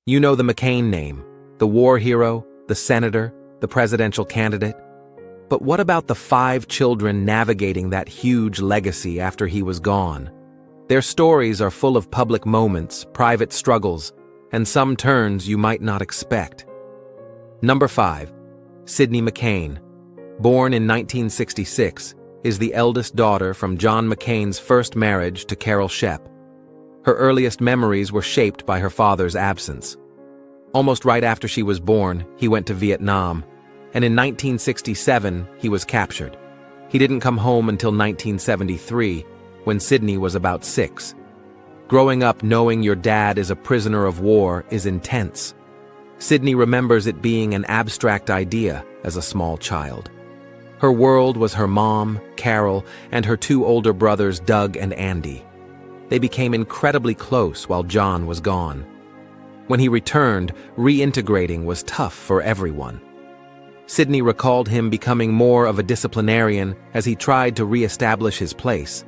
You know the McCain name, the war hero, the senator, the presidential candidate. But what about the 5 children navigating that huge legacy after he was gone? Their stories are full of public moments, private struggles, and some turns you might not expect. Number 5. Sydney McCain. Born in 1966, is the eldest daughter from John McCain's first marriage to Carol Shep. Her earliest memories were shaped by her father's absence. Almost right after she was born, he went to Vietnam, and in 1967, he was captured. He didn't come home until 1973, when Sydney was about 6. Growing up knowing your dad is a prisoner of war is intense. Sydney remembers it being an abstract idea as a small child. Her world was her mom, Carol, and her 2 older brothers, Doug and Andy. They became incredibly close while John was gone. When he returned, reintegrating was tough for everyone. Sydney recalled him becoming more of a disciplinarian as he tried to re-establish his place.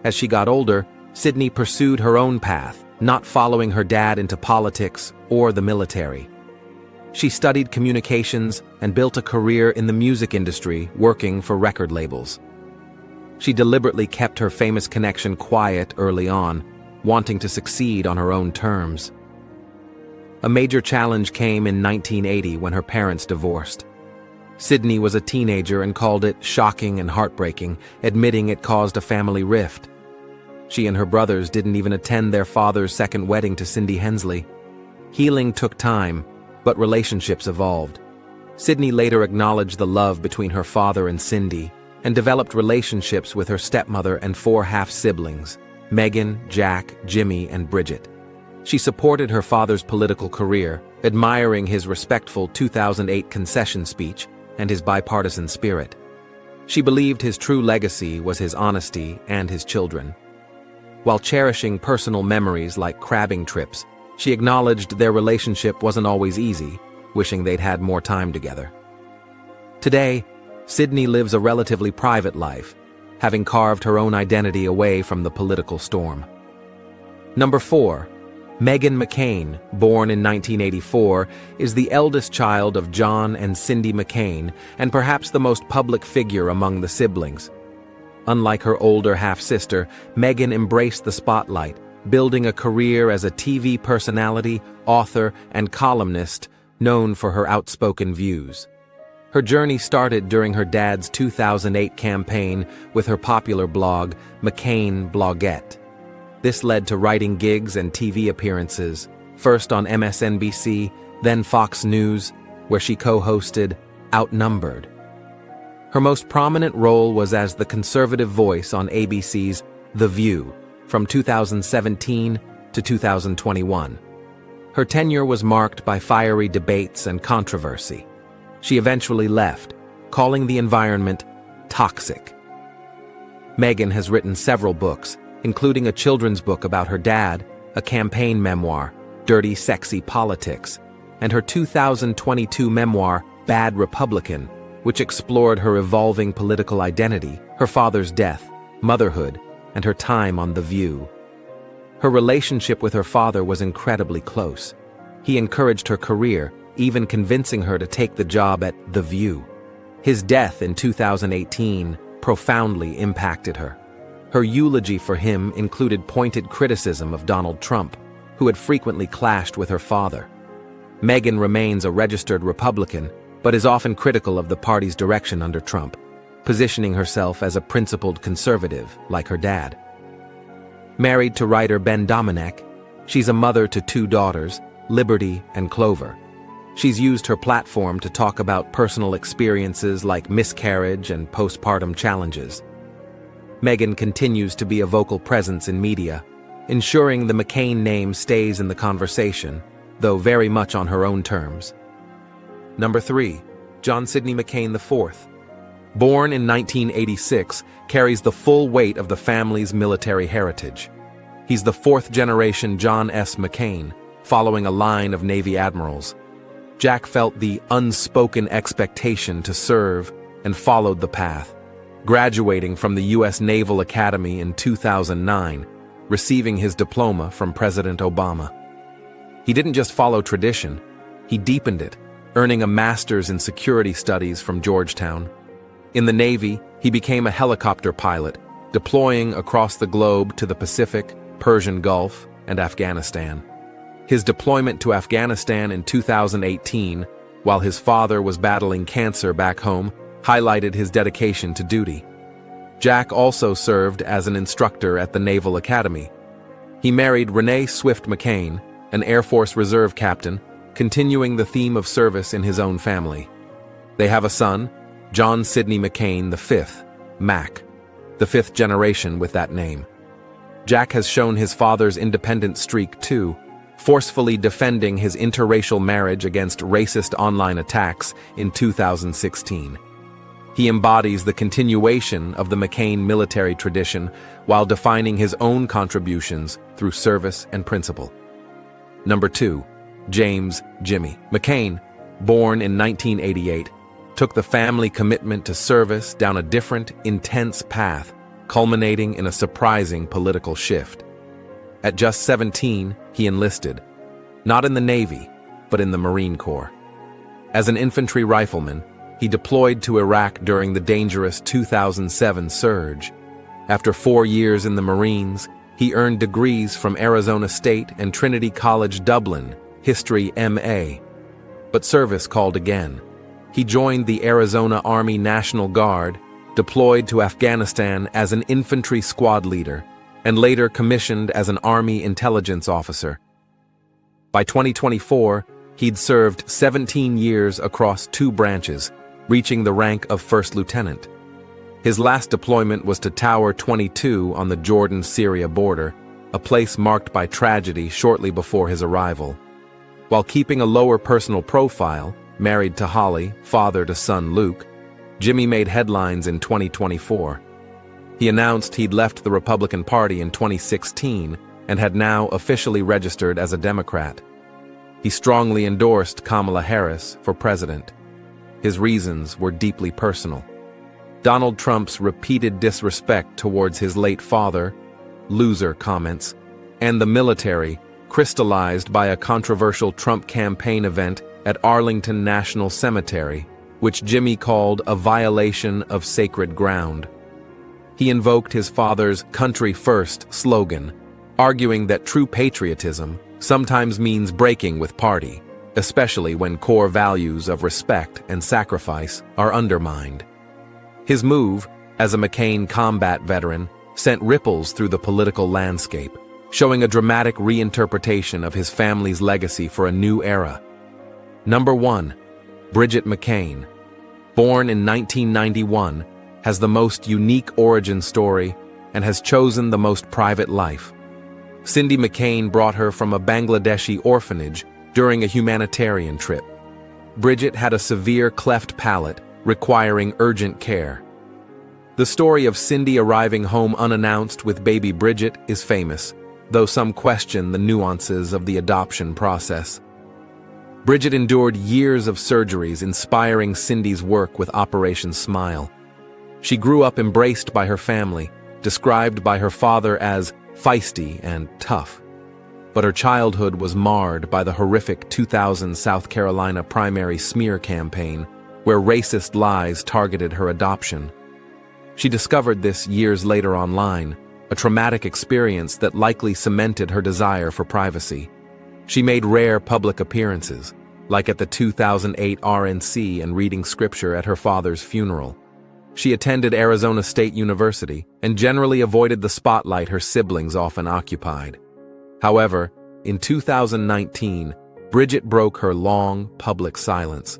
As she got older, Sydney pursued her own path, not following her dad into politics or the military. She studied communications and built a career in the music industry, working for record labels. She deliberately kept her famous connection quiet early on, wanting to succeed on her own terms. A major challenge came in 1980 when her parents divorced. Sydney was a teenager and called it shocking and heartbreaking, admitting it caused a family rift. She and her brothers didn't even attend their father's second wedding to Cindy Hensley. Healing took time, but relationships evolved. Sydney later acknowledged the love between her father and Cindy, and developed relationships with her stepmother and 4 half-siblings, Meghan, Jack, Jimmy, and Bridget. She supported her father's political career, admiring his respectful 2008 concession speech and his bipartisan spirit. She believed his true legacy was his honesty and his children. While cherishing personal memories like crabbing trips, she acknowledged their relationship wasn't always easy, wishing they'd had more time together. Today, Sydney lives a relatively private life, having carved her own identity away from the political storm. Number 4. Meghan McCain, born in 1984, is the eldest child of John and Cindy McCain and perhaps the most public figure among the siblings. Unlike her older half-sister, Meghan embraced the spotlight, building a career as a TV personality, author, and columnist known for her outspoken views. Her journey started during her dad's 2008 campaign with her popular blog, McCain Bloggette. This led to writing gigs and TV appearances, first on MSNBC, then Fox News, where she co-hosted Outnumbered. Her most prominent role was as the conservative voice on ABC's The View from 2017 to 2021. Her tenure was marked by fiery debates and controversy. She eventually left, calling the environment toxic. Meghan has written several books, including a children's book about her dad, a campaign memoir, Dirty Sexy Politics, and her 2022 memoir, Bad Republican, which explored her evolving political identity, her father's death, motherhood, and her time on The View. Her relationship with her father was incredibly close. He encouraged her career, even convincing her to take the job at The View. His death in 2018 profoundly impacted her. Her eulogy for him included pointed criticism of Donald Trump, who had frequently clashed with her father. Meghan remains a registered Republican, but is often critical of the party's direction under Trump, positioning herself as a principled conservative like her dad. Married to writer Ben Domenech, she's a mother to 2 daughters, Liberty and Clover. She's used her platform to talk about personal experiences like miscarriage and postpartum challenges. Meghan continues to be a vocal presence in media, ensuring the McCain name stays in the conversation, though very much on her own terms. Number 3. John Sidney McCain IV. Born in 1986, carries the full weight of the family's military heritage. He's the 4th-generation John S. McCain, following a line of Navy admirals. Jack felt the unspoken expectation to serve and followed the path, graduating from the U.S. Naval Academy in 2009, receiving his diploma from President Obama. He didn't just follow tradition, he deepened it, earning a master's in security studies from Georgetown. In the Navy, he became a helicopter pilot, deploying across the globe to the Pacific, Persian Gulf, and Afghanistan. His deployment to Afghanistan in 2018, while his father was battling cancer back home, highlighted his dedication to duty. Jack also served as an instructor at the Naval Academy. He married Renee Swift McCain, an Air Force Reserve captain, continuing the theme of service in his own family. They have a son, John Sidney McCain V, Mac, the fifth generation with that name. Jack has shown his father's independent streak too, forcefully defending his interracial marriage against racist online attacks in 2016. He embodies the continuation of the McCain military tradition while defining his own contributions through service and principle. Number 2. James Jimmy McCain, born in 1988, took the family commitment to service down a different, intense path, culminating in a surprising political shift. At just 17, he enlisted, not in the Navy, but in the Marine Corps. As an infantry rifleman, he deployed to Iraq during the dangerous 2007 surge. After 4 years in the Marines, he earned degrees from Arizona State and Trinity College Dublin, History MA. But service called again. He joined the Arizona Army National Guard, deployed to Afghanistan as an infantry squad leader, and later commissioned as an Army intelligence officer. By 2024, he'd served 17 years across 2 branches, reaching the rank of first lieutenant. His last deployment was to Tower 22 on the Jordan-Syria border, a place marked by tragedy shortly before his arrival. While keeping a lower personal profile, married to Holly, father to son Luke, Jimmy made headlines in 2024. He announced he'd left the Republican Party in 2016 and had now officially registered as a Democrat. He strongly endorsed Kamala Harris for president. His reasons were deeply personal. Donald Trump's repeated disrespect towards his late father, loser comments, and the military, crystallized by a controversial Trump campaign event at Arlington National Cemetery, which Jimmy called a violation of sacred ground. He invoked his father's "Country First" slogan, arguing that true patriotism sometimes means breaking with party, especially when core values of respect and sacrifice are undermined. His move, as a McCain combat veteran, sent ripples through the political landscape, showing a dramatic reinterpretation of his family's legacy for a new era. Number 1. Bridget McCain, born in 1991, has the most unique origin story and has chosen the most private life. Cindy McCain brought her from a Bangladeshi orphanage during a humanitarian trip. Bridget had a severe cleft palate, requiring urgent care. The story of Cindy arriving home unannounced with baby Bridget is famous, though some question the nuances of the adoption process. Bridget endured years of surgeries, inspiring Cindy's work with Operation Smile. She grew up embraced by her family, described by her father as feisty and tough. But her childhood was marred by the horrific 2000 South Carolina primary smear campaign, where racist lies targeted her adoption. She discovered this years later online, a traumatic experience that likely cemented her desire for privacy. She made rare public appearances, like at the 2008 RNC and reading scripture at her father's funeral. She attended Arizona State University and generally avoided the spotlight her siblings often occupied. However, in 2019, Bridget broke her long, public silence.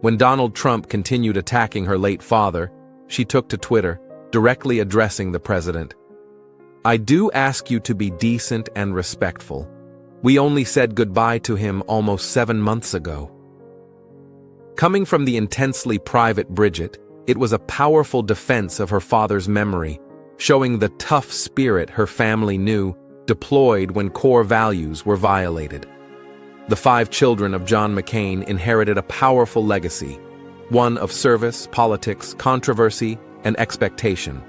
When Donald Trump continued attacking her late father, she took to Twitter, directly addressing the president. "I do ask you to be decent and respectful. We only said goodbye to him almost 7 months ago." Coming from the intensely private Bridget, it was a powerful defense of her father's memory, showing the tough spirit her family knew deployed when core values were violated. The 5 children of John McCain inherited a powerful legacy, one of service, politics, controversy, and expectation.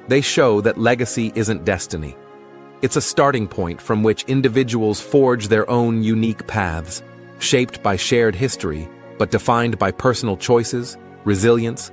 They show that legacy isn't destiny. It's a starting point from which individuals forge their own unique paths, shaped by shared history, but defined by personal choices, resilience,